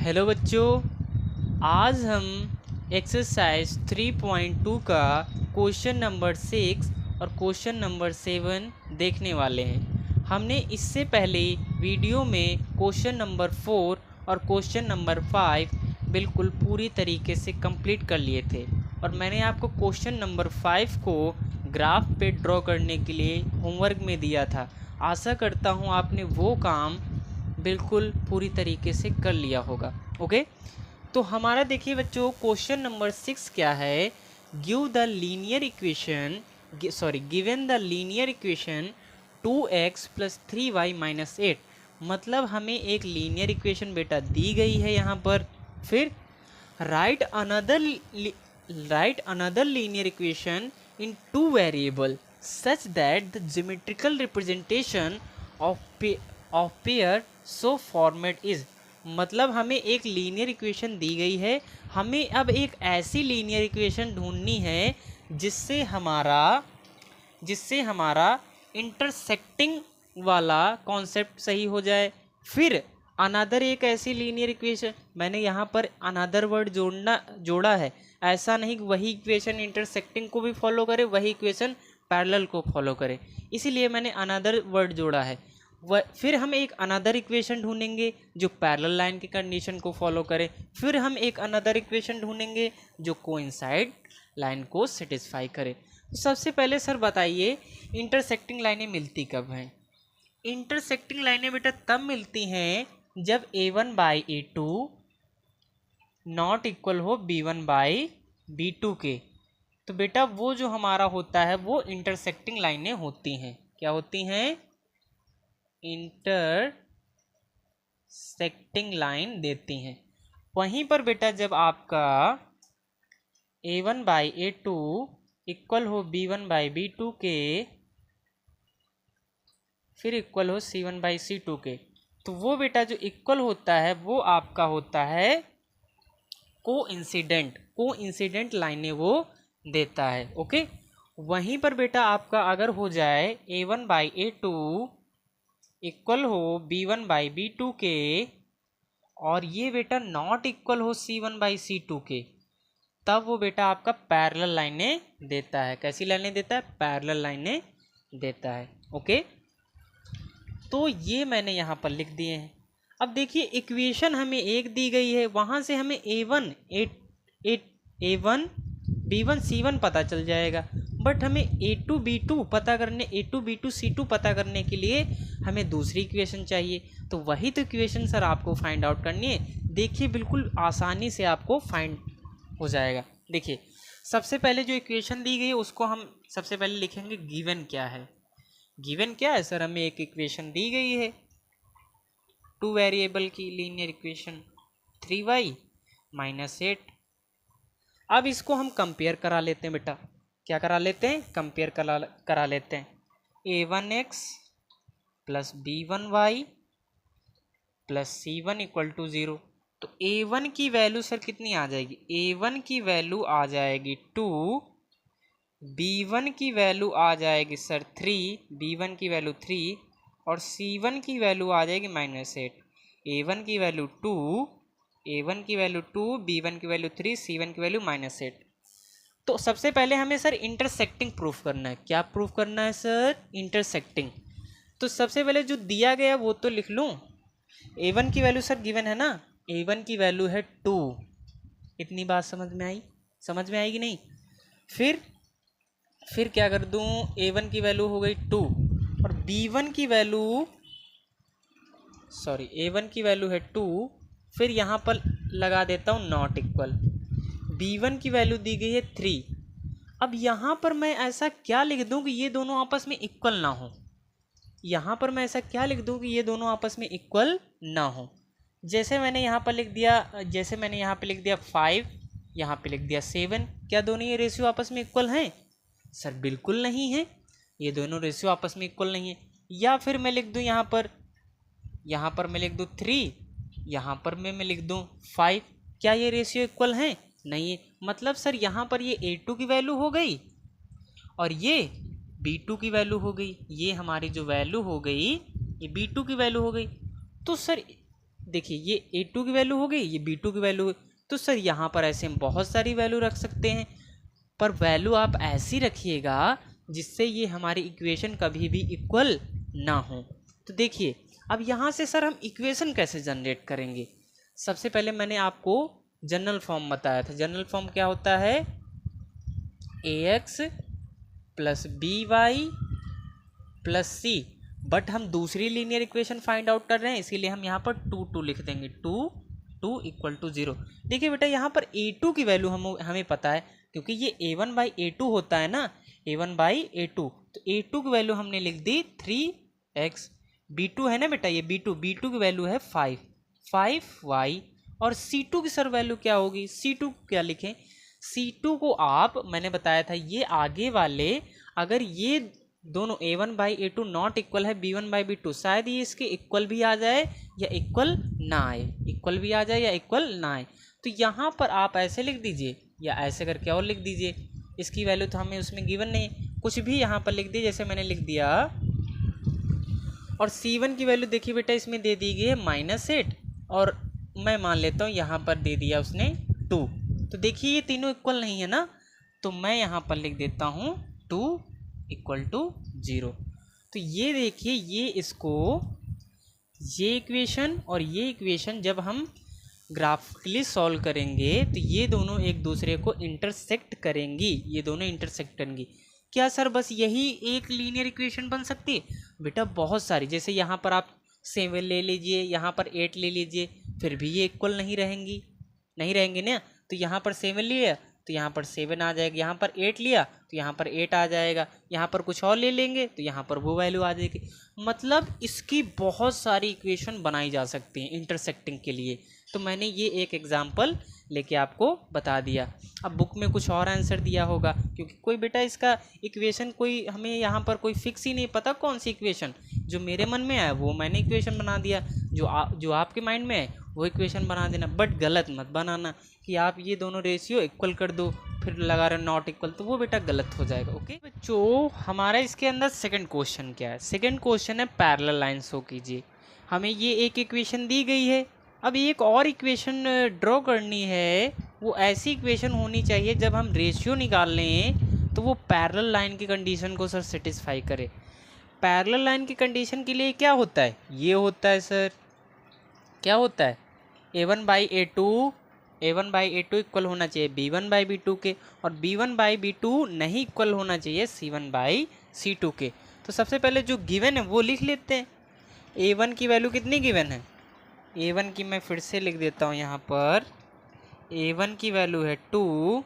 Hello बच्चों, आज हम एक्सरसाइज 3.2 का क्वेश्चन नंबर 6 और क्वेश्चन नंबर 7 देखने वाले हैं। हमने इससे पहले वीडियो में क्वेश्चन नंबर 4 और क्वेश्चन नंबर 5 बिल्कुल पूरी तरीके से कंप्लीट कर लिए थे और मैंने आपको क्वेश्चन नंबर 5 को ग्राफ पे ड्रॉ करने के लिए होमवर्क में दिया था। आशा करता हूँ आपने वो काम बिल्कुल पूरी तरीके से कर लिया होगा। ओके, तो हमारा देखिए बच्चों क्वेश्चन नंबर 6 क्या है। Given the linear equation 2x + 3y - 8। मतलब हमें एक लीनियर इक्वेशन बेटा दी गई है यहाँ पर। फिर right another linear equation in 2 variable such that the geometrical representation of pair so format is. मतलब हमें एक लीनियर इक्वेशन दी गई है, हमें अब एक ऐसी लीनियर इक्वेशन ढूंढनी है जिससे हमारा इंटरसेक्टिंग वाला कॉन्सेप्ट सही हो जाए। फिर अनदर एक ऐसी लीनियर इक्वेशन, मैंने यहाँ पर अनदर वर्ड जोड़ा है, ऐसा नहीं कि वही इक्वेशन इंटरसेक्टिंग को भी फॉलो करे, वही इक्वेशन पैरेलल को फॉलो करे, इसीलिए मैंने अनदर वर्ड जोड़ा है। फिर हम एक अनदर इक्वेशन ढूंढेंगे जो पैरेलल लाइन की कंडीशन को फॉलो करे। फिर हम एक अनदर इक्वेशन ढूंढेंगे जो कोइंसाइड लाइन को सेटिस्फाई करे। तो सबसे पहले सर बताइए, इंटरसेक्टिंग लाइनें मिलती कब हैं? इंटरसेक्टिंग लाइनें बेटा तब मिलती हैं जब a1/a2 नॉट इक्वल हो b1/b2 के। तो बेटा वो जो हमारा होता है वो इंटरसेक्टिंग लाइनें होती हैं। क्या होती हैं? इंटरसेक्टिंग लाइन देती हैं। वहीं पर बेटा जब आपका a1/a2 इक्वल हो b1/b2 के, फिर इक्वल हो c1/c2 के, तो वो बेटा जो इक्वल होता है वो आपका होता है कोइंसिडेंट लाइनें वो देता है। ओके, वहीं पर बेटा आपका अगर हो जाए a1/a2 इक्वल हो b1/b2 के और ये बेटा नॉट इक्वल हो c1/c2 के, तब वो बेटा आपका पैरेलल लाइनें देता है। कैसी लाइनें देता है? पैरेलल लाइनें देता है। ओके, तो ये मैंने यहाँ पर लिख दिए हैं। अब देखिए इक्वेशन हमें एक दी गई है, वहाँ से हमें a1 b1 c1 पता चल जाएगा, बट हमें a2 b2 c2 पता करने के लिए हमें दूसरी इक्वेशन चाहिए। तो वही तो इक्वेशन सर आपको फाइंड आउट करनी है। देखिए बिल्कुल आसानी से आपको फाइंड हो जाएगा। देखिए सबसे पहले जो इक्वेशन दी गई है उसको हम सबसे पहले लिखेंगे गिवन क्या है। गिवन क्या है सर? हमें एक इक्वेशन दी गई है 2 वेरिएबल की लीनियर इक्वेशन 3y - 8। अब इसको हम कंपेयर करा लेते हैं बेटा। क्या करा लेते हैं? कंपेयर करा लेते हैं। a1x + b1y + c1 = 0। तो a1 की वैल्यू सर कितनी आ जाएगी? a1 की वैल्यू आ जाएगी 2, b1 की वैल्यू आ जाएगी सर 3, b1 की वैल्यू 3 और c1 की वैल्यू आ जाएगी -8। a1 की वैल्यू 2, b1 की वैल्यू 3, c1 की वैल्यू -8। तो सबसे पहले हमें सर इंटरसेक्टिंग प्रूफ करना है। क्या प्रूफ करना है सर? इंटरसेक्टिंग। तो सबसे पहले जो दिया गया वो तो लिख लूँ। a1 की वैल्यू सर गिवन है ना, a1 की वैल्यू है 2। इतनी बात समझ में आई? समझ में आएगी नहीं? फिर क्या कर दूँ? a1 की वैल्यू हो गई 2 और b1 की वैल्यू a1 की वैल्यू है 2। फिर यहाँ पर लगा देता हूँ नॉट इक्वल। b1 की वैल्यू दी गई है 3। अब यहाँ पर मैं ऐसा क्या लिख दूँ कि ये दोनों आपस में इक्वल ना हो? यहाँ पर मैं ऐसा क्या लिख दूँ कि ये दोनों आपस में इक्वल ना हो? जैसे मैंने यहाँ पर लिख दिया 5, यहाँ पे लिख दिया 7। क्या दोनों ये रेशियो आपस में इक्वल हैं? सर बिल्कुल नहीं है, ये दोनों रेशियो आपस में इक्वल नहीं है। या फिर मैं लिख दूँ यहाँ पर मैं लिख दूँ 3, यहाँ पर मैं लिख दूँ 5। क्या ये रेशियो इक्वल हैं? नहीं है। मतलब सर यहाँ पर ये a2 की वैल्यू हो गई और ये b2 की वैल्यू हो गई। ये हमारी जो वैल्यू हो गई ये b2 की वैल्यू हो गई। तो सर देखिए ये A2 की वैल्यू हो गई, ये B2 की वैल्यू। तो सर यहाँ पर ऐसे हम बहुत सारी वैल्यू रख सकते हैं, पर वैल्यू आप ऐसी रखिएगा जिससे ये हमारी इक्वेशन कभी भी इक्वल ना हो। तो देखिए अब यहाँ से सर हम इक्वेशन कैसे जनरेट करेंगे। सबसे पहले मैंने आपको जनरल फॉर्म बताया था। जनरल फॉर्म क्या होता है, ax plus by plus C. But हम दूसरी लीनियर इक्वेशन फाइंड आउट कर रहे हैं, इसीलिए हम यहाँ पर 2 लिख देंगे। 2 इक्वल टू 0। देखिए बेटा यहाँ पर A2 की वैल्यू हमें पता है, क्योंकि ये A1 बाई A2 होता है ना, A1 बाई A2। तो A2 की वैल्यू हमने लिख दी 3x। B2 है ना बेटा, ये B2 की वैल्यू है 5y। और C2 की सर वैल्यू क्या होगी, C2 क्या लिखें, C2 को आप, मैंने बताया था ये आगे वाले, अगर ये दोनों A1 by A2 not equal है B1 बाई B2, शायद ये इसके इक्वल भी आ जाए या इक्वल ना आए, इक्वल भी आ जाए या इक्वल ना आए। तो यहाँ पर आप ऐसे लिख दीजिए या ऐसे करके और लिख दीजिए। इसकी वैल्यू तो हमें उसमें गिवन नहीं, कुछ भी यहाँ पर लिख दिए, जैसे मैंने लिख दिया। और C1 की वैल्यू देखिए बेटा इसमें दे दी गई है -8, और मैं मान लेता हूँ यहाँ पर दे दिया उसने 2। तो देखिए ये तीनों इक्वल नहीं है ना, तो मैं यहाँ पर लिख देता हूँ 2 इक्वल टू 0। तो ये देखिए ये इक्वेशन और ये इक्वेशन जब हम ग्राफिकली सॉल्व करेंगे तो ये दोनों एक दूसरे को इंटरसेक्ट करेंगी, ये दोनों इंटरसेक्ट करेंगी। क्या सर बस यही एक लीनियर इक्वेशन बन सकती है, बेटा बहुत सारी। जैसे यहाँ पर आप 7 ले लीजिए, यहाँ पर 8 ले लीजिए, फिर भी ये इक्वल नहीं रहेंगी ना। तो यहाँ पर 7 लिया तो यहाँ पर 7 आ जाएगा, यहाँ पर 8 लिया तो यहाँ पर 8 आ जाएगा, यहाँ पर कुछ और ले लेंगे तो यहाँ पर वो वैल्यू आ जाएगी। मतलब इसकी बहुत सारी इक्वेशन बनाई जा सकती हैं इंटरसेक्टिंग के लिए। तो मैंने ये एक एग्जाम्पल लेके आपको बता दिया। अब बुक में कुछ और आंसर दिया होगा, क्योंकि कोई बेटा इसका इक्वेशन कोई हमें यहाँ पर कोई फिक्स ही नहीं पता कौन सी इक्वेशन, जो मेरे मन में आया वो मैंने इक्वेशन बना दिया, जो आपके माइंड में है वो इक्वेशन बना देना। बट गलत मत बनाना कि आप ये दोनों रेशियो इक्वल कर दो फिर लगा रहे नॉट इक्वल, तो वो बेटा गलत हो जाएगा। ओके बच्चों, हमारा इसके अंदर सेकंड क्वेश्चन क्या है। सेकंड क्वेश्चन है पैरेलल लाइन शो कीजिए। हमें ये एक इक्वेशन दी गई है, अब एक और इक्वेशन ड्रॉ करनी है। वो ऐसी इक्वेशन होनी चाहिए जब हम रेशियो निकाल लें तो वो पैरेलल लाइन की कंडीशन को सर सेटिस्फाई करे। पैरेलल लाइन की कंडीशन के लिए क्या होता है, ये होता है सर, क्या होता है, A1 बाई A2 इक्वल होना चाहिए B1 बाई B2 के, और B1 बाई B2 नहीं इक्वल होना चाहिए C1 बाई C2 के। तो सबसे पहले जो गिवन है वो लिख लेते हैं। A1 की वैल्यू कितनी गिवन है, A1 की मैं फिर से लिख देता हूँ यहाँ पर। A1 की वैल्यू है 2,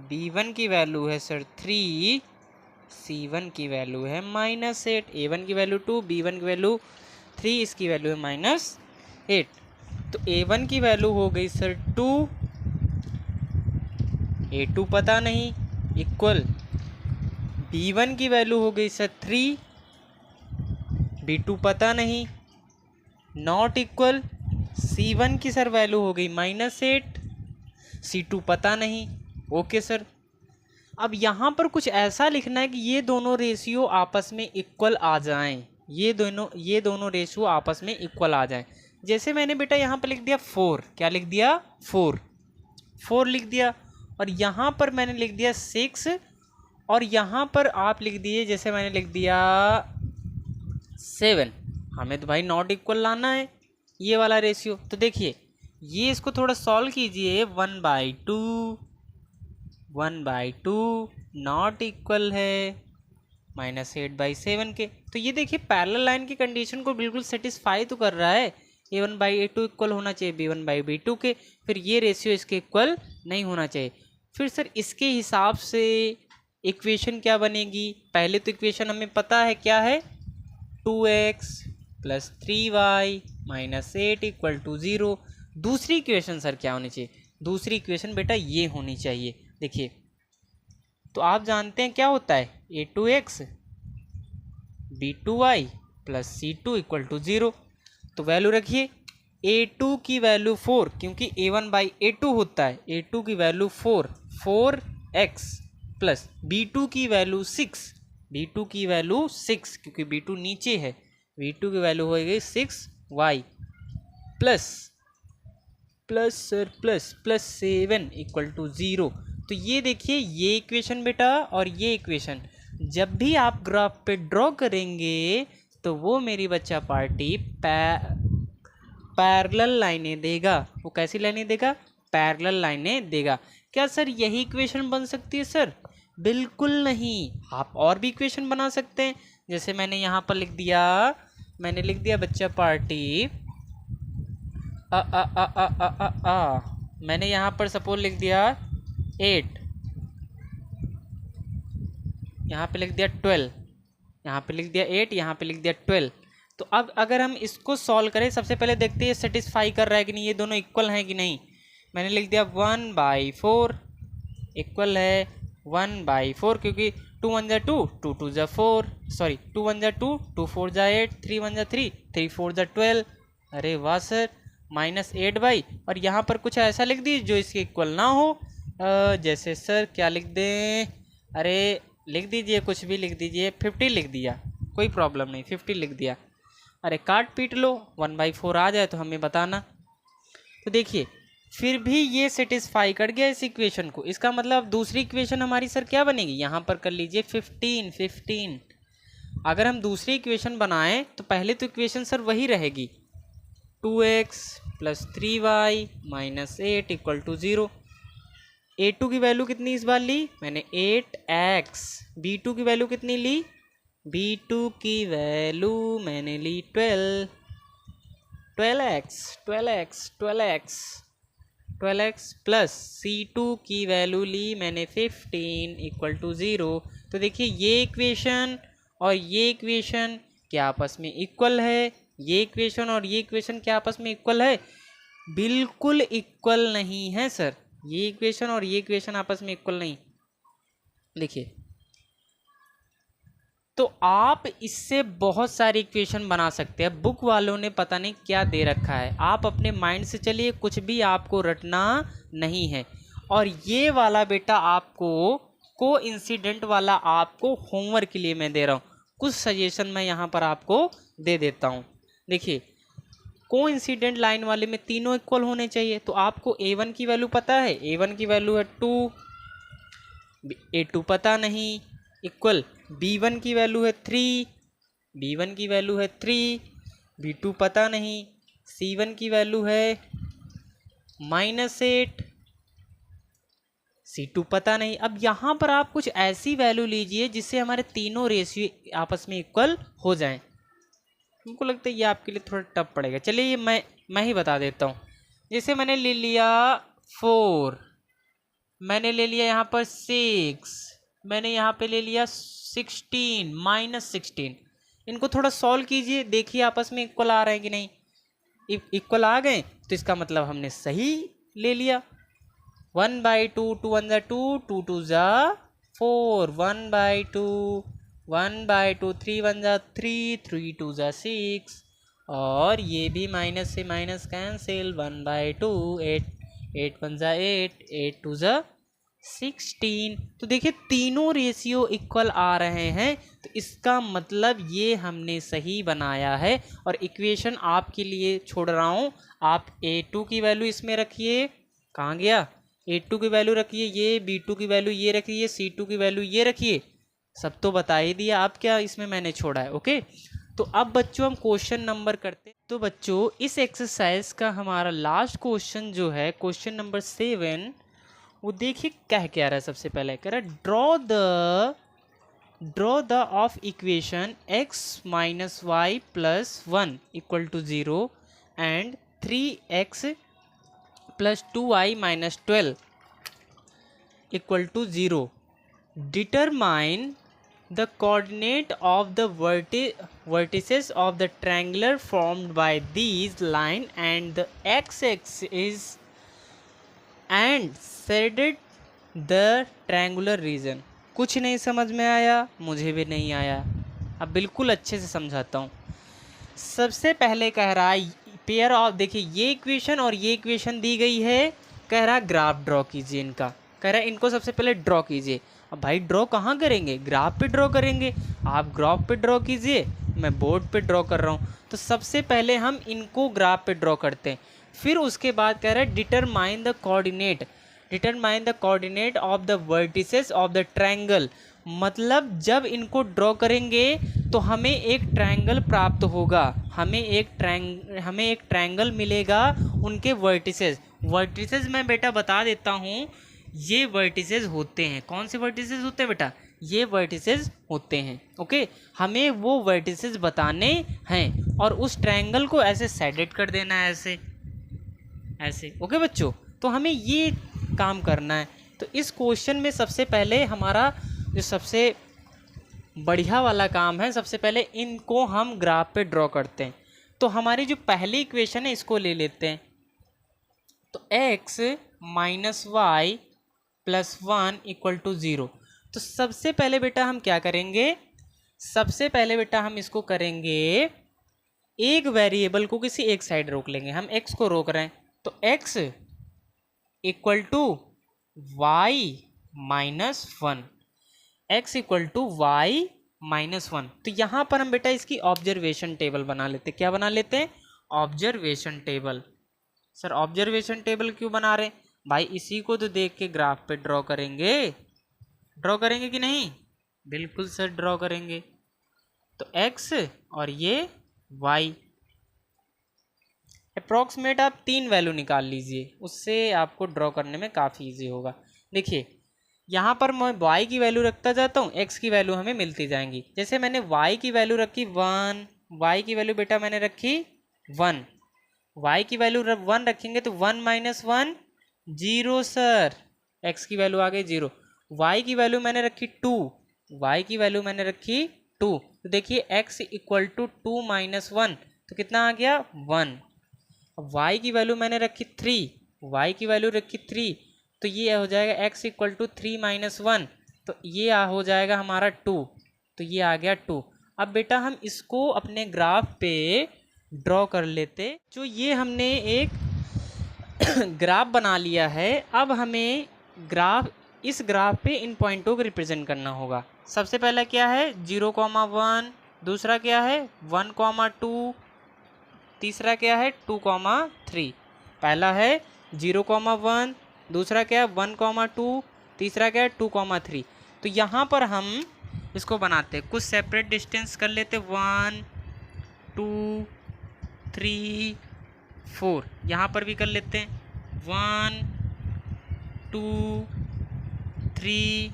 B1 की वैल्यू है सर 3, C1 की वैल्यू है -8। A1 की वैल्यू 2, B1 की वैल्यू 3, इसकी वैल्यू है -8। तो A1 की वैल्यू हो गई सर 2, A2 पता नहीं इक्वल, B1 की वैल्यू हो गई सर 3, B2 पता नहीं नॉट इक्वल, C1 की सर वैल्यू हो गई -8, C2 पता नहीं। ओके सर, अब यहाँ पर कुछ ऐसा लिखना है कि ये दोनों रेशियो आपस में इक्वल आ जाएं, ये दोनों रेशियो आपस में इक्वल आ जाएं। जैसे मैंने बेटा यहाँ पर लिख दिया 4, क्या लिख दिया 4 लिख दिया, और यहाँ पर मैंने लिख दिया 6, और यहाँ पर आप लिख दिए जैसे मैंने लिख दिया 7। हमें तो भाई नॉट इक्वल लाना है ये वाला रेशियो। तो देखिए ये इसको थोड़ा सॉल्व कीजिए, 1/2 नॉट इक्वल है -8/7 के। तो ये देखिए पैरेलल लाइन की कंडीशन को बिल्कुल सेटिस्फाई तो कर रहा है। A1 बाई A2 इक्वल होना चाहिए B1 बाई B2 के, फिर ये रेशियो इसके इक्वल नहीं होना चाहिए। फिर सर इसके हिसाब से इक्वेशन क्या बनेगी, पहले तो इक्वेशन हमें पता है क्या है, 2x plus 3y minus 8 equal to 0। दूसरी इक्वेशन सर क्या होनी चाहिए, दूसरी इक्वेशन बेटा ये होनी चाहिए। देखिए तो आप जानते हैं क्या होता है, A2x B2y plus C2 equal to 0। तो वैल्यू रखिए, A2 की वैल्यू 4, क्योंकि A1 बाई A2 होता है, A2 की वैल्यू 4x प्लस B2 की वैल्यू 6, क्योंकि B2 नीचे है, B2 की वैल्यू हो गई 6y plus plus sir plus plus 7 equal to 0। तो ये देखिए ये इक्वेशन बेटा और ये इक्वेशन जब भी आप ग्राफ पे ड्रॉ करेंगे तो वो मेरी बच्चा पार्टी पैरेलल लाइनें देगा। वो कैसी लाइनें देगा? पैरेलल लाइनें देगा। क्या सर यही इक्वेशन बन सकती है? सर बिल्कुल नहीं, आप और भी इक्वेशन बना सकते हैं। जैसे मैंने यहाँ पर लिख दिया बच्चा पार्टी मैंने यहाँ पर सपोज लिख दिया 8, यहाँ पे लिख दिया 12, यहाँ पे लिख दिया 8, यहाँ पे लिख दिया 12। तो अब अगर हम इसको सॉल्व करें, सबसे पहले देखते हैं सेटिस्फाई कर रहा है कि नहीं, ये दोनों इक्वल हैं कि नहीं। मैंने लिख दिया 1/4 इक्वल है 1/4, क्योंकि 2 1 2, 2 2 4, सॉरी 2 1 2, 2 4 8, 3 1 3, 3 4 12। अरे वाह सर, -8/, और यहाँ पर कुछ ऐसा लिख दीजिए जो इसके इक्वल ना हो। जैसे सर क्या लिख दें? अरे लिख दीजिए, कुछ भी लिख दीजिए, 50 लिख दिया, कोई प्रॉब्लम नहीं, 50 लिख दिया। अरे काट पीट लो, 1/4 आ जाए तो हमें बताना। तो देखिए फिर भी ये सेटिस्फाई कर गया इस इक्वेशन को। इसका मतलब दूसरी इक्वेशन हमारी सर क्या बनेगी? यहाँ पर कर लीजिए 15। अगर हम दूसरी इक्वेशन बनाएं तो पहले तो इक्वेशन सर वही रहेगी, 2x + 3y - 8 equal to 0। a2 की वैल्यू कितनी इस बार ली? मैंने 8x। b2 की वैल्यू कितनी ली? b2 की वैल्यू मैंने ली 12x प्लस c2 की वैल्यू ली मैंने 15 इक्वल टू 0। तो देखिए ये इक्वेशन और ये इक्वेशन क्या आपस में इक्वल है? ये इक्वेशन और ये इक्वेशन क्या आपस में इक्वल है? बिल्कुल इक्वल नहीं है सर, ये इक्वेशन और ये इक्वेशन आपस में इक्वल नहीं। देखिए तो आप इससे बहुत सारी इक्वेशन बना सकते हैं। बुक वालों ने पता नहीं क्या दे रखा है, आप अपने माइंड से चलिए, कुछ भी आपको रटना नहीं है। और ये वाला बेटा आपको कोइंसिडेंट वाला आपको होमवर्क के लिए मैं दे रहा हूँ। कुछ सजेशन मैं यहाँ पर आपको दे देता हूँ। देखिए कोइंसिडेंट लाइन वाले में तीनों इक्वल होने चाहिए। तो आपको a1 की वैल्यू पता है, a1 की वैल्यू है 2, a2 पता नहीं, इक्वल b1 की वैल्यू है 3, b1 की वैल्यू है 3, b2 पता नहीं, c1 की वैल्यू है -8, c2 पता नहीं। अब यहाँ पर आप कुछ ऐसी वैल्यू लीजिए जिससे हमारे तीनों रेशियो आपस में इक्वल हो जाएं। हमको लगता है ये आपके लिए थोड़ा टफ पड़ेगा, चलिए ये मैं ही बता देता हूँ। जैसे मैंने ले लिया 4, मैंने ले लिया यहाँ पर 6, मैंने यहाँ पे ले लिया 16 -16। इनको थोड़ा सॉल्व कीजिए, देखिए आपस में इक्वल आ रहे हैं कि नहीं। इक्वल आ गए तो इसका मतलब हमने सही ले लिया। 1/2, 2 1 2, 2 2 4, 1/2, 1/2, 3 1 3, 3 2 6, और ये भी माइनस से माइनस कैंसिल, 1/2, 8 1 8, 8 2 16। तो देखिए तीनों रेशियो इक्वल आ रहे हैं, तो इसका मतलब ये हमने सही बनाया है। और इक्वेशन आपके लिए छोड़ रहा हूँ, आप a2 की वैल्यू इसमें रखिए, कहाँ गया, a2 की वैल्यू रखिए, ये b2 की वैल्यू ये रखिए, c2 की वैल्यू ये रखिए। सब तो बता ही दिया, आप क्या इसमें मैंने छोड़ा है। ओके, तो अब बच्चों हम क्वेश्चन नंबर करते। तो बच्चों इस एक्सरसाइज का हमारा लास्ट क्वेश्चन जो है क्वेश्चन नंबर 7, वो देखिए कह क्या रहा है। सबसे पहले कह रहा है draw the of equation x - y + 1 = 0 and 3x + 2y - 12 = 0. Determine the coordinate of the vertices of the triangular formed by these line and the x-axis and shaded the triangular region. कुछ नहीं समझ में आया, मुझे भी नहीं आया। अब बिल्कुल अच्छे से समझाता हूँ। सबसे पहले कह रहा है पेयर ऑफ, देखिए ये इक्वेशन और ये इक्वेशन दी गई है, कह रहा है ग्राफ ड्रॉ कीजिए इनका, कह रहा है इनको सबसे पहले ड्रॉ कीजिए। अब भाई ड्रॉ कहाँ करेंगे? ग्राफ पे ड्रॉ करेंगे। आप ग्राफ पे ड्रॉ कीजिए, मैं बोर्ड पे ड्रॉ कर रहा हूँ। तो सबसे पहले हम इनको ग्राफ पे ड्रॉ करते हैं, फिर उसके बाद कह रहा है determine the coordinate of the vertices of the triangle. मतलब जब इनको ड्रॉ करेंगे तो हमें एक ट्रायंगल प्राप्त होगा, हमें एक ट्रायंगल मिलेगा उनके वर्टिसेस मैं बेटा बता देता हूँ, ये वर्टिसेस होते हैं। कौन से वर्टिसेस होते हैं बेटा? ये वर्टिसेस होते हैं। ओके, हमें वो वर्टिसेस बताने हैं और उस ट्रायंगल को ऐसे सेडेड कर देना है, ऐसे। ओके बच्चों, तो हमें ये काम करना है। तो इस क्वेश्चन में सबसे पहले हमारा जो सबसे बढ़िया वाला काम है, सबसे पहले इनको हम ग्राफ पे ड्रॉ करते हैं। तो हमारी जो पहली इक्वेशन है इसको ले लेते हैं। तो x minus y plus 1 equal to 0। तो सबसे पहले बेटा हम क्या करेंगे? सबसे पहले बेटा हम इसको करेंगे, एक वेरिएबल को किसी एक साइड रोक लेंगे। हम x को रोक रहे हैं, तो x equal to y minus 1, x equal to y minus 1। तो यहाँ पर हम बेटा इसकी ऑब्जर्वेशन टेबल बना लेते हैं। क्या बना लेते हैं? Observation table. Sir observation table क्यों बना रहे हैं भाई? इसी को तो देख के ग्राफ पे ड्रॉ करेंगे कि नहीं? बिल्कुल सर ड्रॉ करेंगे। तो x और ये y, अप्रॉक्सीमेट आप 3 वैल्यू निकाल लीजिए, उससे आपको ड्रॉ करने में काफ़ी इजी होगा। देखिए यहाँ पर मैं y की वैल्यू रखता जाता हूँ, x की वैल्यू हमें मिलती जाएंगी। जैसे मैंने y की वैल्यू रखी 1, y की वैल्यू बेटा मैंने रखी 1, y की वैल्यू 1 रखेंगे तो 1 माइनस 1 0 सर, x की वैल्यू आ गई 0। y की वैल्यू मैंने रखी 2, y की वैल्यू मैंने रखी 2। तो देखिए x इक्वल टू 2 माइनस 1, तो कितना आ गया? 1। अब y की वैल्यू मैंने रखी 3, y की वैल्यू रखी 3, तो ये हो जाएगा x इक्वल टू 3 माइनस 1, तो ये हो जाएगा हमारा 2, तो ये आ गया 2। अब बेटा हम इसको अपने ग्राफ पे ड्रॉ कर लेते। जो ये हमने एक ग्राफ बना लिया है, अब हमें इस ग्राफ पे इन पॉइंटों को रिप्रेजेंट करना होगा। सबसे पहला क्या है? 0,1, दूसरा क्या है 1,2, तीसरा क्या है 2,3। पहला है 0,1, दूसरा क्या है 1,2, तीसरा क्या है 2,3। तो यहाँ पर हम इसको बनाते हैं, कुछ सेपरेट डिस्टेंस कर लेते, 1 2 3 4, यहाँ पर भी कर लेते हैं 1 2 3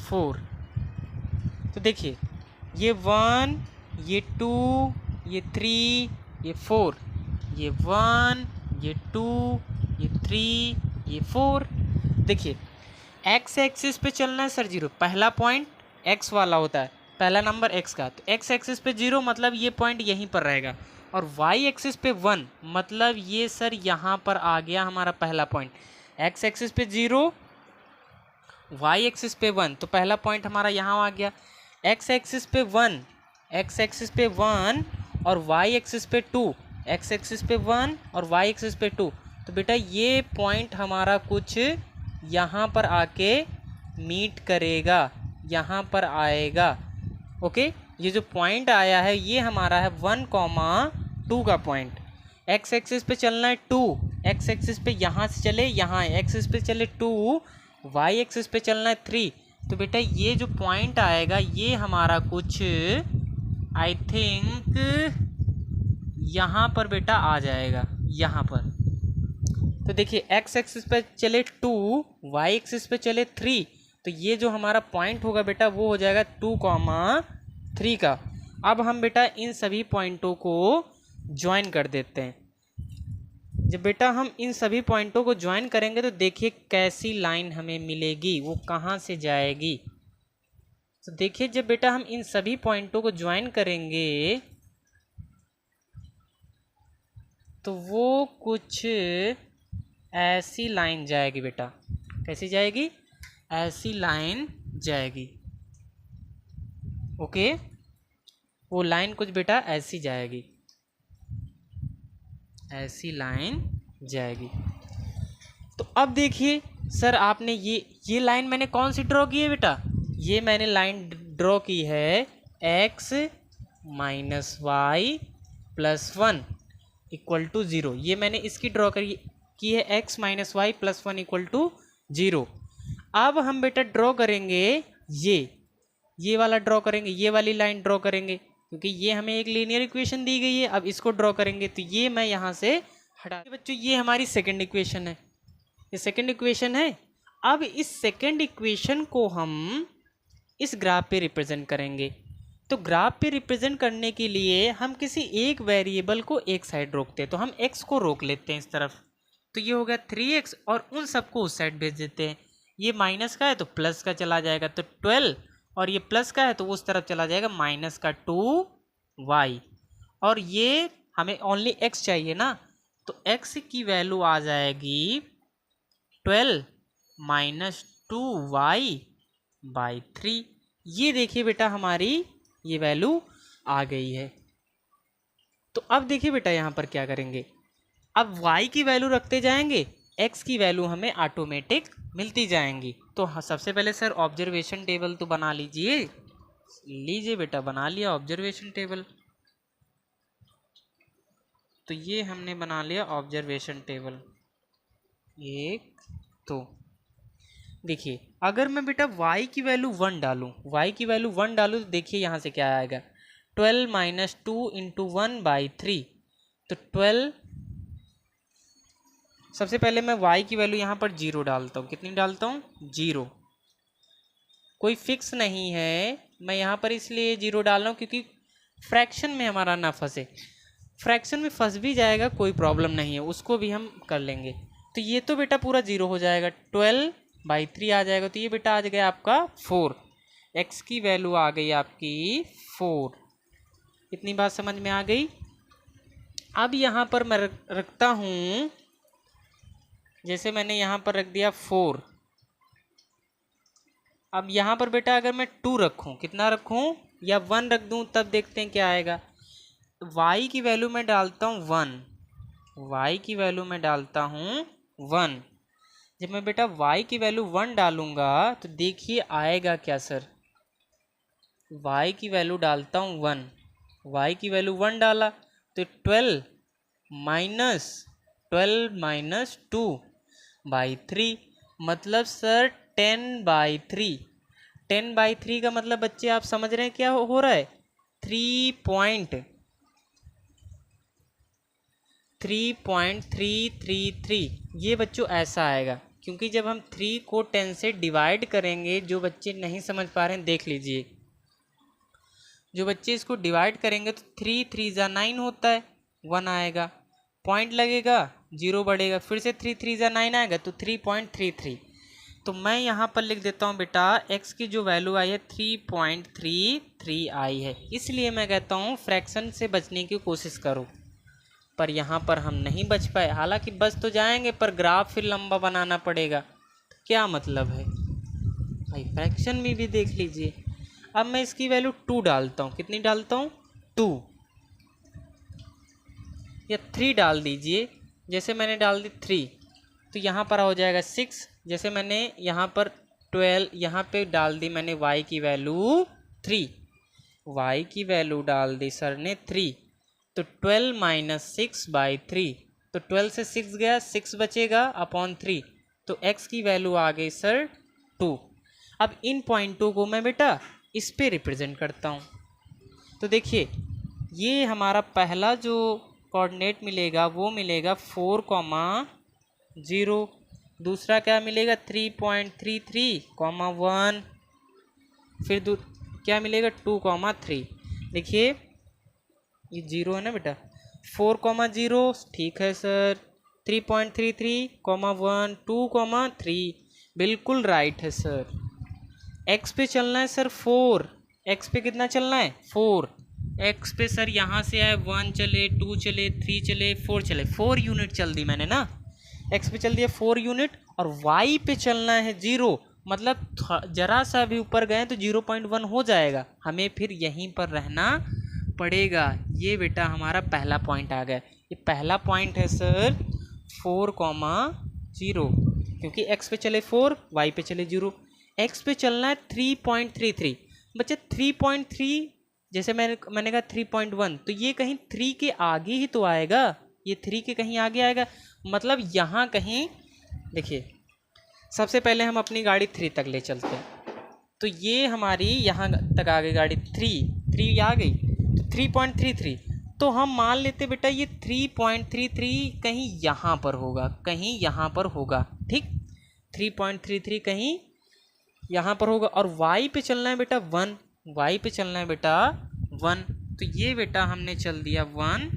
4। तो देखिए ये 1, ये 2, ये 3, ये 4, ये 1, ये 2, ये 3, ये 4। देखिए x एक्सिस पे चलना है सर 0, पहला पॉइंट x वाला होता है, पहला नंबर x का, तो x एक्सिस पे 0 मतलब ये पॉइंट यहीं पर रहेगा, और y एक्सिस पे 1 मतलब ये सर यहाँ पर आ गया हमारा पहला पॉइंट। x एक्सिस पे 0, y एक्सिस पे 1, तो पहला पॉइंट हमारा यहाँ आ गया। x एक्सिस पे 1, x एक्सिस पे 1 और y एक्सिस पे 2, x एक्सिस पे 1 और y एक्सिस पे 2, तो बेटा ये पॉइंट हमारा कुछ यहाँ पर आके मीट करेगा, यहाँ पर आएगा। ओके, ये जो पॉइंट आया है ये हमारा है 1,2 का पॉइंट। x एक्सिस पे चलना है 2, x एक्सिस पे यहाँ से चले यहाँ, x एक्सिस पे चले 2, y एक्सिस पे चलना है 3, तो बेटा ये जो पॉइंट आएगा ये हमारा कुछ आई थिंक यहाँ पर बेटा आ जाएगा, यहाँ पर। तो देखिए x एक्सिस पे चले 2, y एक्सिस पे चले 3, तो ये जो हमारा पॉइंट होगा बेटा वो हो जाएगा 2,3 का। अब हम बेटा इन सभी पॉइंटों को ज्वाइन कर देते हैं। जब बेटा हम इन सभी पॉइंटों को ज्वाइन करेंगे तो देखिए कैसी लाइन हमें मिलेगी, वो कहाँ से जाएगी। तो देखिए जब बेटा हम इन सभी पॉइंटों को ज्वाइन करेंगे तो वो कुछ ऐसी लाइन जाएगी बेटा। कैसी जाएगी? ऐसी लाइन जाएगी। ओके, वो लाइन कुछ बेटा ऐसी जाएगी, ऐसी लाइन जाएगी। तो अब देखिए सर आपने ये लाइन मैंने कौन सी ड्रॉ की है बेटा? ये मैंने लाइन ड्रॉ की है x minus y plus one equal to zero. ये मैंने इसकी ड्रॉ की है, x minus y plus one equal to zero. अब हम बेटा ड्रॉ करेंगे ये वाला ड्रॉ करेंगे, ये वाली लाइन ड्रॉ करेंगे, क्योंकि ये हमें एक लीनियर इक्वेशन दी गई है। अब इसको ड्रॉ करेंगे तो ये मैं यहाँ से हटा, बच्चों ये हमारी सेकंड इक्वेशन है, ये सेकंड इक्वेशन है। अब इस सेकंड इक्वेशन को हम इस ग्राफ पे रिप्रेजेंट करेंगे। तो ग्राफ पे रिप्रेजेंट करने के लिए हम किसी एक वेरिएबल को एक साइड रोकते हैं, तो हम x को रोक लेते हैं इस तरफ, तो ये हो गया 3x, और उन सबको उस साइड भेज देते हैं। ये माइनस का है तो प्लस का चला जाएगा, तो 12, और ये प्लस का है तो उस तरफ चला जाएगा माइनस का 2y, और ये हमें ओनली x चाहिए ना, तो x की वैल्यू आ जाएगी 12 माइनस 2y बाई 3। ये देखिए बेटा हमारी ये वैल्यू आ गई है। तो अब देखिए बेटा यहाँ पर क्या करेंगे, अब y की वैल्यू रखते जाएंगे, x की वैल्यू हमें ऑटोमेटिक मिलती जाएंगी। तो सबसे पहले सर ऑब्जर्वेशन टेबल तो बना लीजिए। लीजिए बेटा बना लिया ऑब्जर्वेशन टेबल। तो ये हमने बना लिया ऑब्जर्वेशन टेबल एक। तो देखिए अगर मैं बेटा y की वैल्यू 1 डालूँ, y की वैल्यू 1 डालूँ तो देखिए यहाँ से क्या आएगा, 12 माइनस 2 इंटू 1 बाई 3। तो 12, सबसे पहले मैं y की वैल्यू यहाँ पर 0 डालता हूँ। कितनी डालता हूँ? 0। कोई फिक्स नहीं है, मैं यहाँ पर इसलिए 0 डाल रहा हूँ क्योंकि फ्रैक्शन में हमारा ना फंसे। फ्रैक्शन में फंस भी जाएगा कोई प्रॉब्लम नहीं है, उसको भी हम कर लेंगे। तो ये तो बेटा पूरा 0 हो जाएगा, 12 बाई 3 आ जाएगा। तो ये बेटा आ गया आपका 4, x की वैल्यू आ गई आपकी 4। इतनी बात समझ में आ गई। अब यहाँ पर मैं रखता हूँ, जैसे मैंने यहाँ पर रख दिया 4। अब यहाँ पर बेटा अगर मैं 2 रखूँ, कितना रखूँ या 1 रख दूँ, तब देखते हैं क्या आएगा। y की वैल्यू में डालता हूँ 1, y की वैल्यू में डालता हूँ 1। जब मैं बेटा y की वैल्यू 1 डालूंगा तो देखिए आएगा क्या सर, y की वैल्यू डालता हूँ 1, y की वैल्यू 1 डाला तो 12 माइनस 2 बाई 3, मतलब सर 10 बाई 3। 10 बाई 3 का मतलब बच्चे आप समझ रहे हैं क्या हो रहा है, 3.333। ये बच्चों ऐसा आएगा, क्योंकि जब हम 3 को 10 से डिवाइड करेंगे, जो बच्चे नहीं समझ पा रहे हैं देख लीजिए, जो बच्चे इसको डिवाइड करेंगे तो 3 3 जा 9 होता है, 1 आएगा, पॉइंट लगेगा, 0 बढ़ेगा, फिर से 3 3 जा 9 आएगा तो 3.33। तो मैं यहाँ पर लिख देता हूँ बेटा x की जो वैल्यू आई है 3.33 आई है। इसलिए मैं कहता हूँ फ्रैक्शन से बचने की कोशिश करो, पर यहाँ पर हम नहीं बच पाए। हालांकि बच तो जाएंगे पर ग्राफ फिर लंबा बनाना पड़ेगा, तो क्या मतलब है भाई, फ्रैक्शन में भी देख लीजिए। अब मैं इसकी वैल्यू 2 डालता हूँ, कितनी डालता हूँ 2, या 3 डाल दीजिए, जैसे मैंने डाल दी 3 तो यहाँ पर हो जाएगा 6। जैसे मैंने यहाँ पर 12 यहाँ पे डाल दी मैंने y की वैल्यू 3, y की वैल्यू डाल दी सर ने 3, तो 12 माइनस 6 बाई 3, तो 12 से 6 गया, 6 बचेगा अपॉन 3, तो x की वैल्यू आ गई सर 2। अब इन पॉइंटों को मैं बेटा इस पे रिप्रेजेंट करता हूँ। तो देखिए ये हमारा पहला जो कोऑर्डिनेट मिलेगा वो मिलेगा 4,0, दूसरा क्या मिलेगा 3.33, 1, फिर क्या मिलेगा 2,3। देखिए ये 0 है ना बेटा, 4,0 ठीक है सर, 3.33, 1, 2,3 बिल्कुल राइट है सर। x पे चलना है सर 4, x पे कितना चलना है 4, x पे सर यहाँ से आए 1 चले, 2 चले, 3 चले, 4 चले, 4 यूनिट चल दी मैंने ना, x पे चल दिया 4 यूनिट, और y पे चलना है 0, मतलब जरा सा भी ऊपर गए तो 0.1 हो जाएगा, हमें फिर यहीं पर रहना पड़ेगा। ये बेटा हमारा पहला पॉइंट आ गया, ये पहला पॉइंट है सर 4,0, क्योंकि x पे चले 4, y पे चले 0, x पे चलना है 3.33। बच्चे 3.3 जैसे मैंने कहा 3.1, तो ये कहीं 3 के आगे ही तो आएगा, ये 3 के कहीं आगे आएगा, मतलब यहाँ कहीं देखिए सबसे पहले हम अपनी गाड़ी 3 तक ले चलते हैं, तो ये हमारी यहाँ तक आ गई गाड़ी 3 आ गई, तो 3.33, तो हम मान लेते बेटा ये 3.33 कहीं यहाँ पर होगा, कहीं यहाँ पर होगा, ठीक, 3.33 कहीं यहाँ पर होगा। और y पे चलना है बेटा 1, y पे चलना है बेटा 1, तो ये बेटा हमने चल दिया 1,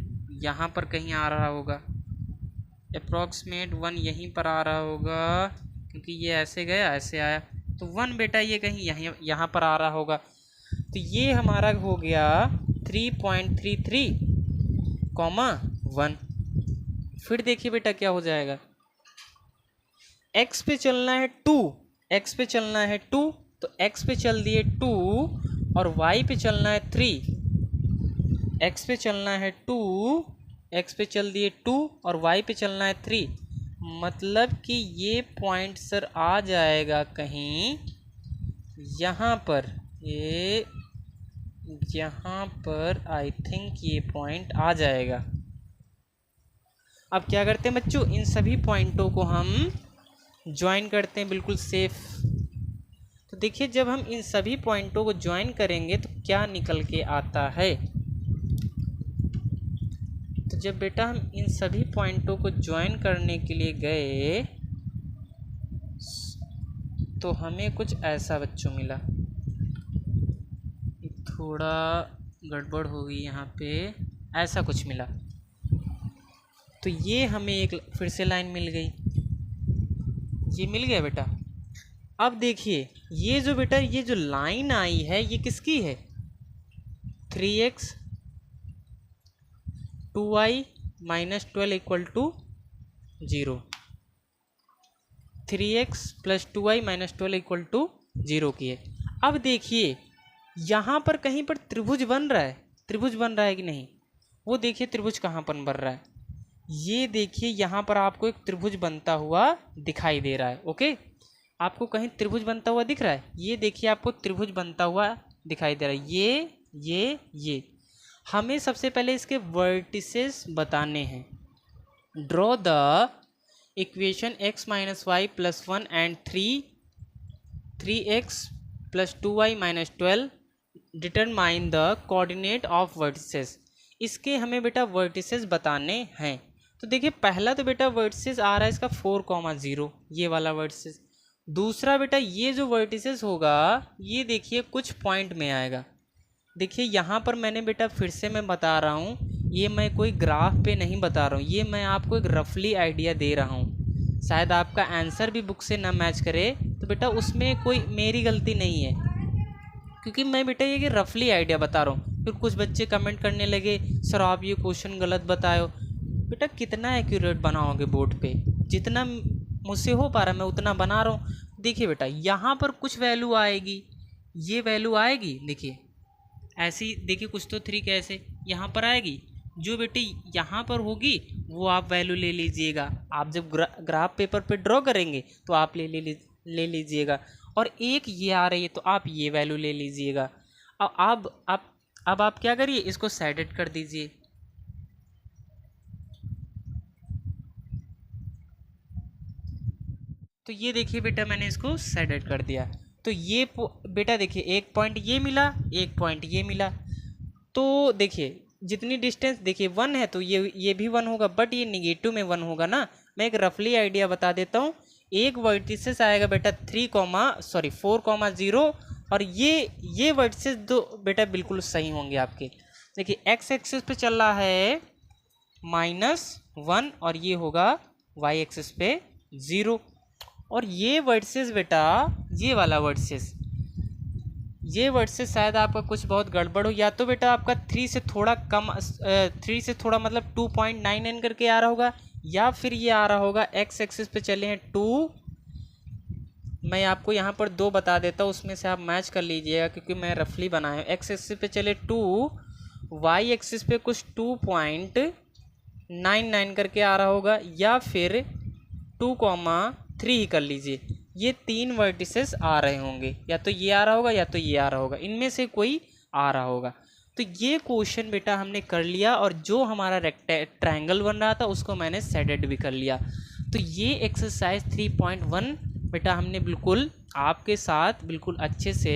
यहाँ पर कहीं आ रहा होगा, अप्रॉक्सीमेट 1 यहीं पर आ रहा होगा, क्योंकि ये ऐसे गया ऐसे आया, तो 1 बेटा ये कहीं यहाँ पर आ रहा होगा। तो ये हमारा हो गया 3.33, 1। फिर देखिए बेटा क्या हो जाएगा, x पे चलना है 2, x पे चलना है 2, तो x पे चल दिए 2 और y पे चलना है 3, x पे चलना है 2, x पे चल दिए 2 और y पे चलना है 3, मतलब कि ये पॉइंट सर आ जाएगा कहीं यहाँ पर, ये यहाँ पर आई थिंक ये पॉइंट आ जाएगा। अब क्या करते हैं बच्चों, इन सभी पॉइंटों को हम ज्वाइन करते हैं बिल्कुल सेफ। तो देखिए जब हम इन सभी पॉइंटों को ज्वाइन करेंगे तो क्या निकल के आता है, तो जब बेटा हम इन सभी पॉइंटों को ज्वाइन करने के लिए गए तो हमें कुछ ऐसा बच्चों मिला, थोड़ा गड़बड़ हो गई यहाँ पे, ऐसा कुछ मिला, तो ये हमें एक फिर से लाइन मिल गई, ये मिल गया बेटा। अब देखिए ये जो बेटा ये जो लाइन आई है ये किसकी है, 3x 2y minus 12 equal to 0, 3x plus 2y minus 12 equal to 0 की है। अब देखिए यहाँ पर कहीं पर त्रिभुज बन रहा है, त्रिभुज बन रहा है कि नहीं, वो देखिए त्रिभुज कहाँ पर बन रहा है, ये देखिए यहाँ पर आपको एक त्रिभुज बनता हुआ दिखाई दे रहा है। ओके, आपको कहीं त्रिभुज बनता हुआ दिख रहा है, ये देखिए आपको त्रिभुज बनता हुआ दिखाई दे रहा है, ये हमें सबसे पहले इसके वर्टिसेस बताने हैं। Draw the equation x minus y plus 1 and 3x plus 2y minus 12, determine the coordinate of vertices. इसके हमें बेटा वर्टिसेस बताने हैं। तो देखिए पहला तो बेटा वर्टिसेस आ रहा है इसका 4,0, ये वाला वर्टिसेस। दूसरा बेटा ये जो वर्टिसेस होगा ये देखिए कुछ पॉइंट में आएगा। देखिए यहाँ पर मैंने बेटा फिर से मैं बता रहा हूँ, ये मैं कोई ग्राफ पे नहीं बता रहा हूँ, ये मैं आपको एक रफली आइडिया दे रहा हूँ। शायद आपका आंसर भी बुक से ना मैच करे तो बेटा उसमें कोई मेरी गलती नहीं है, क्योंकि मैं बेटा ये रफली आइडिया बता रहा हूँ। फिर कुछ बच्चे कमेंट करने लगे सर आप ये क्वेश्चन गलत बताए हो। बेटा कितना एक्यूरेट बनाओगे बोर्ड पे, जितना मुझसे हो पा रहा मैं उतना बना रहा हूँ। देखिए बेटा यहाँ पर कुछ वैल्यू आएगी, ये वैल्यू आएगी, देखिए ऐसी, देखिए कुछ तो 3 कैसे यहाँ पर आएगी, जो बेटे यहाँ पर होगी वो आप वैल्यू ले लीजिएगा। आप जब ग्राफ पेपर पे ड्रॉ करेंगे तो आप ले लीजिएगा, और एक ये आ रही है तो आप ये वैल्यू ले लीजिएगा। अब आप क्या करिए, इसको सेडेड कर दीजिए। तो ये देखिए बेटा मैंने इसको सेडेड कर दिया। तो ये बेटा देखिए एक पॉइंट ये मिला, एक पॉइंट ये मिला। तो देखिए जितनी डिस्टेंस देखिए 1 है तो ये भी 1 होगा, बट ये निगेटिव में 1 होगा ना। मैं एक रफली आइडिया बता देता हूँ। एक वर्टिसेस आएगा बेटा 4,0, और ये वर्टिसेस दो बेटा बिल्कुल सही होंगे आपके। देखिए एक्स एक्सिस पे चल रहा है -1 और ये होगा वाई एक्सिस पे 0। और ये वर्टिसेस बेटा ये वाला वर्टिसेस, ये वर्टिसेस शायद आपका कुछ बहुत गड़बड़ हो, या तो बेटा आपका 3 से थोड़ा कम, 3 से थोड़ा मतलब 2.99 करके आ रहा होगा, या फिर ये आ रहा होगा एक्स एक्सिस पे चले हैं 2। मैं आपको यहाँ पर 2 बता देता हूँ, उसमें से आप मैच कर लीजिएगा क्योंकि मैं रफली बनाया हूँ। एक्स एक्सिस पे चले 2, वाई एक्सिस पे कुछ 2.99 करके आ रहा होगा, या फिर 2,3 ही कर लीजिए। ये 3 वर्टिसेस आ रहे होंगे, या तो ये आ रहा होगा या तो ये आ रहा होगा, इनमें से कोई आ रहा होगा। तो ये क्वेश्चन बेटा हमने कर लिया, और जो हमारा ट्रायंगल बन रहा था उसको मैंने शेडेड भी कर लिया। तो ये एक्सरसाइज 3.1 बेटा हमने बिल्कुल आपके साथ बिल्कुल अच्छे से